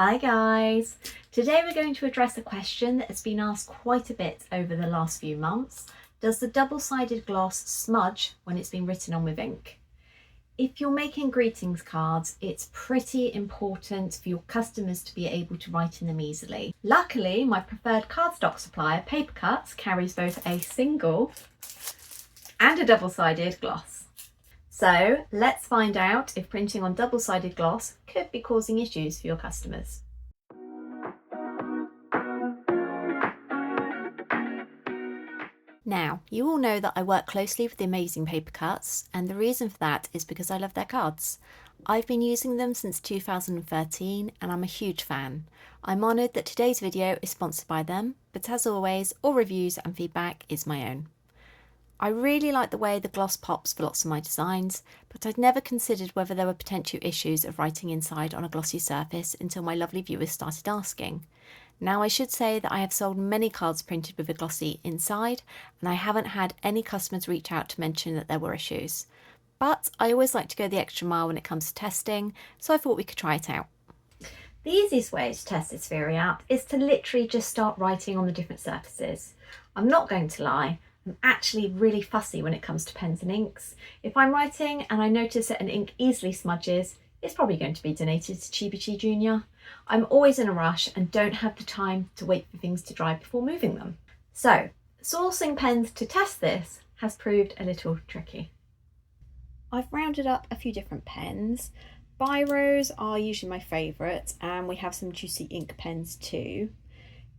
Hi guys! Today we're going to address a question that has been asked quite a bit over the last few months. Does the double-sided gloss smudge when it's been written on with ink? If you're making greetings cards, it's pretty important for your customers to be able to write in them easily. Luckily, my preferred cardstock supplier, Paper Cutz, carries both a single and a double-sided gloss. So let's find out if printing on double-sided gloss could be causing issues for your customers. Now, you all know that I work closely with the amazing Paper Cutz, and the reason for that is because I love their cards. I've been using them since 2013 and I'm a huge fan. I'm honoured that today's video is sponsored by them, but as always, all reviews and feedback is my own. I really like the way the gloss pops for lots of my designs, but I'd never considered whether there were potential issues of writing inside on a glossy surface until my lovely viewers started asking. Now I should say that I have sold many cards printed with a glossy inside, and I haven't had any customers reach out to mention that there were issues. But I always like to go the extra mile when it comes to testing, so I thought we could try it out. The easiest way to test this theory out is to literally just start writing on the different surfaces. I'm not going to lie. I'm actually really fussy when it comes to pens and inks. If I'm writing and I notice that an ink easily smudges, it's probably going to be donated to Chibi Jr. I'm always in a rush and don't have the time to wait for things to dry before moving them. So, sourcing pens to test this has proved a little tricky. I've rounded up a few different pens. Biros are usually my favourite, and we have some juicy ink pens too.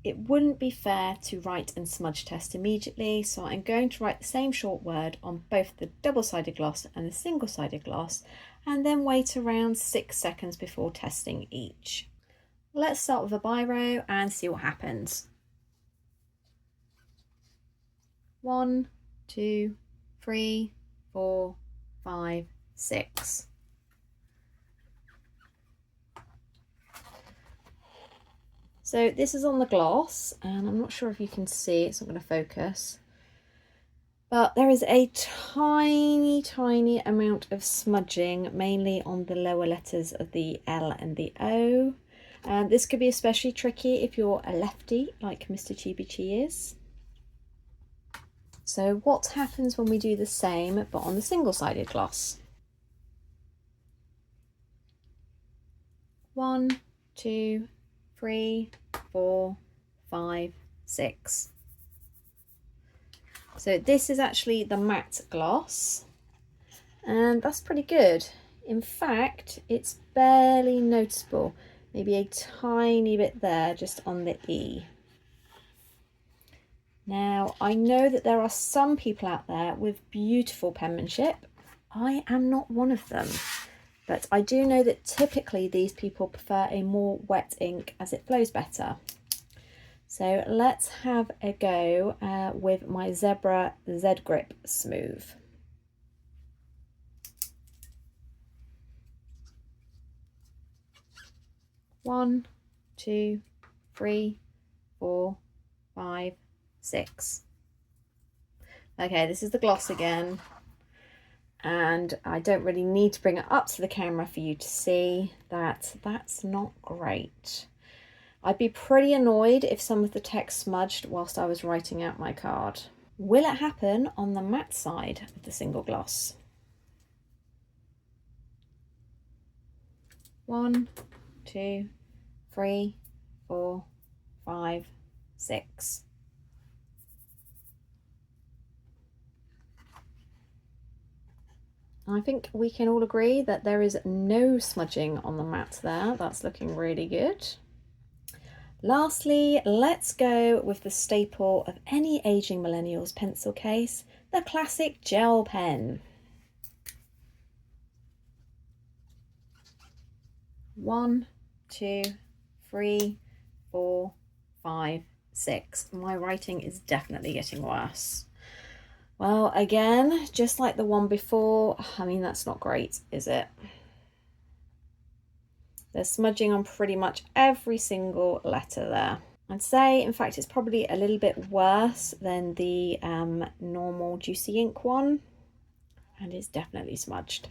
It wouldn't be fair to write and smudge test immediately, so I'm going to write the same short word on both the double-sided gloss and the single-sided gloss, and then wait around 6 seconds before testing each. Let's start with a biro and see what happens. 1, 2, 3, 4, 5, 6. So this is on the gloss, and I'm not sure if you can see, it's not going to focus. But there is a tiny amount of smudging, mainly on the lower letters of the L and the O. This could be especially tricky if you're a lefty, like Mr. Chibi is. So what happens when we do the same, but on the single-sided gloss? 1, 2, 3, 4, 5, 6. So this is actually the matte gloss, and that's pretty good. In fact, it's barely noticeable, maybe a tiny bit there just on the E. Now, I know that there are some people out there with beautiful penmanship. I am not one of them. But I do know that typically these people prefer a more wet ink as it flows better. So let's have a go with my Zebra Z Grip Smooth. One, 2, 3, 4, 5, 6. Okay, this is the gloss again. And I don't really need to bring it up to the camera for you to see that that's not great. I'd be pretty annoyed if some of the text smudged whilst I was writing out my card. Will it happen on the matte side of the single gloss? 1, 2, 3, 4, 5, 6. I think we can all agree that there is no smudging on the matte there. That's looking really good. Lastly, let's go with the staple of any aging millennials pencil case, the classic gel pen. 1, 2, 3, 4, 5, 6. My writing is definitely getting worse. Well, again, just like the one before, I mean, that's not great, is it? There's smudging on pretty much every single letter there. I'd say, in fact, it's probably a little bit worse than the normal juicy ink one, and it's definitely smudged.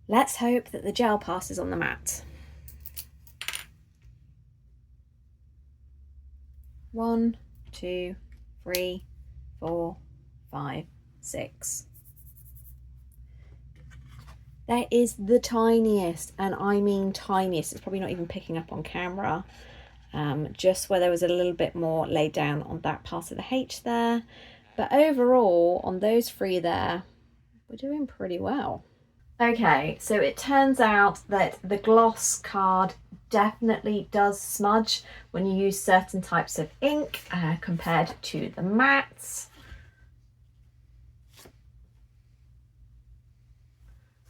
Let's hope that the gel passes on the matte. 1, 2, 3, 4, 5, 6. That is the tiniest, and I mean tiniest. It's probably not even picking up on camera. Just where there was a little bit more laid down on that part of the H there. But overall, on those 3 there, we're doing pretty well. Okay, so it turns out that the gloss card definitely does smudge when you use certain types of ink compared to the mattes.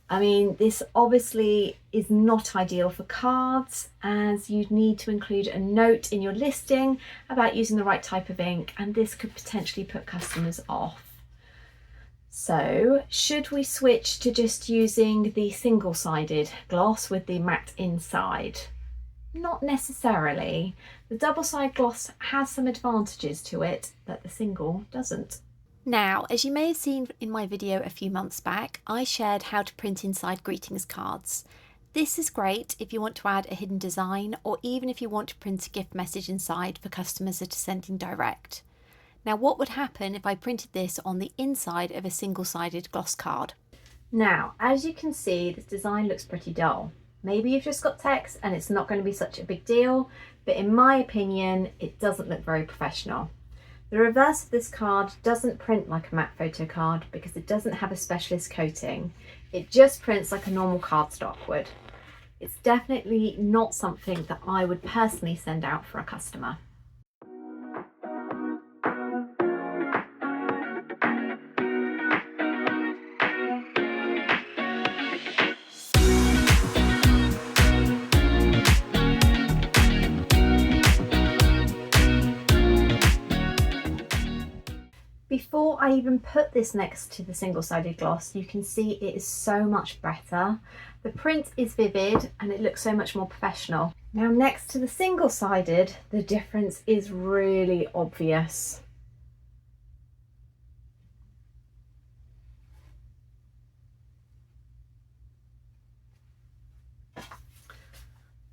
I mean, this obviously is not ideal for cards, as you'd need to include a note in your listing about using the right type of ink, and this could potentially put customers off. So should we switch to just using the single-sided gloss with the matte inside? Not necessarily. The double-sided gloss has some advantages to it that the single doesn't. Now, as you may have seen in my video a few months back, I shared how to print inside greetings cards. This is great if you want to add a hidden design, or even if you want to print a gift message inside for customers that are sending direct. Now, what would happen if I printed this on the inside of a single-sided gloss card? Now, as you can see, this design looks pretty dull. Maybe you've just got text and it's not going to be such a big deal, but in my opinion, it doesn't look very professional. The reverse of this card doesn't print like a matte photo card because it doesn't have a specialist coating. It just prints like a normal cardstock would. It's definitely not something that I would personally send out for a customer. Before I even put this next to the single-sided gloss, you can see it is so much better. The print is vivid and it looks so much more professional. Now next to the single-sided, the difference is really obvious.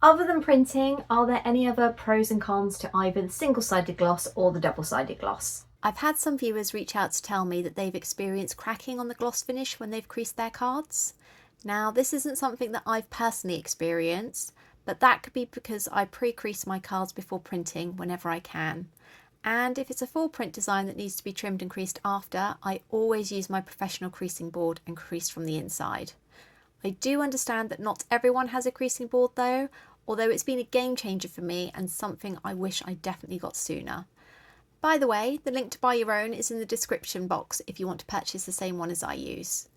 Other than printing, are there any other pros and cons to either the single-sided gloss or the double-sided gloss? I've had some viewers reach out to tell me that they've experienced cracking on the gloss finish when they've creased their cards. Now, this isn't something that I've personally experienced, but that could be because I pre-crease my cards before printing whenever I can. And if it's a full print design that needs to be trimmed and creased after, I always use my professional creasing board and crease from the inside. I do understand that not everyone has a creasing board though, although it's been a game changer for me and something I wish I definitely got sooner. By the way, the link to buy your own is in the description box if you want to purchase the same one as I use.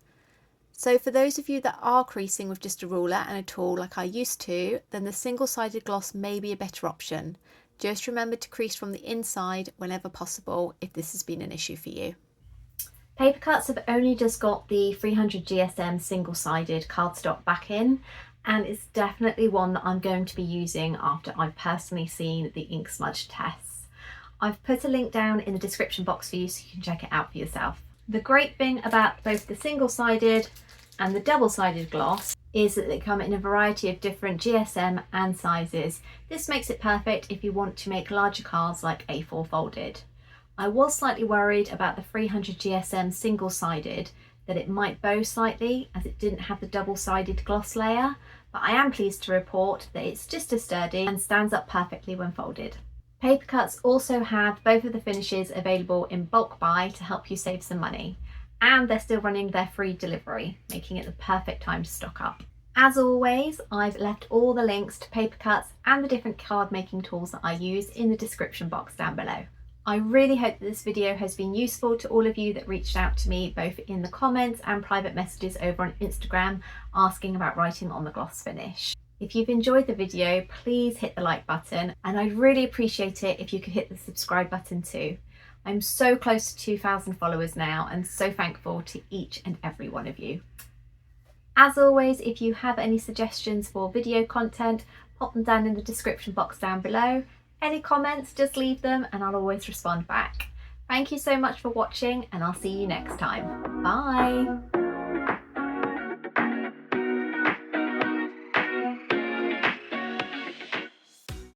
So for those of you that are creasing with just a ruler and a tool like I used to, then the single-sided gloss may be a better option. Just remember to crease from the inside whenever possible if this has been an issue for you. Paper Cutz have only just got the 300 GSM single-sided cardstock back in, and it's definitely one that I'm going to be using after I've personally seen the ink smudge tests. I've put a link down in the description box for you so you can check it out for yourself. The great thing about both the single-sided and the double-sided gloss is that they come in a variety of different GSM and sizes. This makes it perfect if you want to make larger cards like A4 folded. I was slightly worried about the 300 GSM single-sided, that it might bow slightly as it didn't have the double-sided gloss layer, but I am pleased to report that it's just as sturdy and stands up perfectly when folded. Paper Cutz also have both of the finishes available in bulk buy to help you save some money, and they're still running their free delivery, making it the perfect time to stock up. As always, I've left all the links to Paper Cutz and the different card making tools that I use in the description box down below. I really hope that this video has been useful to all of you that reached out to me both in the comments and private messages over on Instagram asking about writing on the gloss finish. If you've enjoyed the video, please hit the like button, and I'd really appreciate it if you could hit the subscribe button too. I'm so close to 2,000 followers now and so thankful to each and every one of you. As always, if you have any suggestions for video content, pop them down in the description box down below. Any comments, just leave them and I'll always respond back. Thank you so much for watching and I'll see you next time. Bye!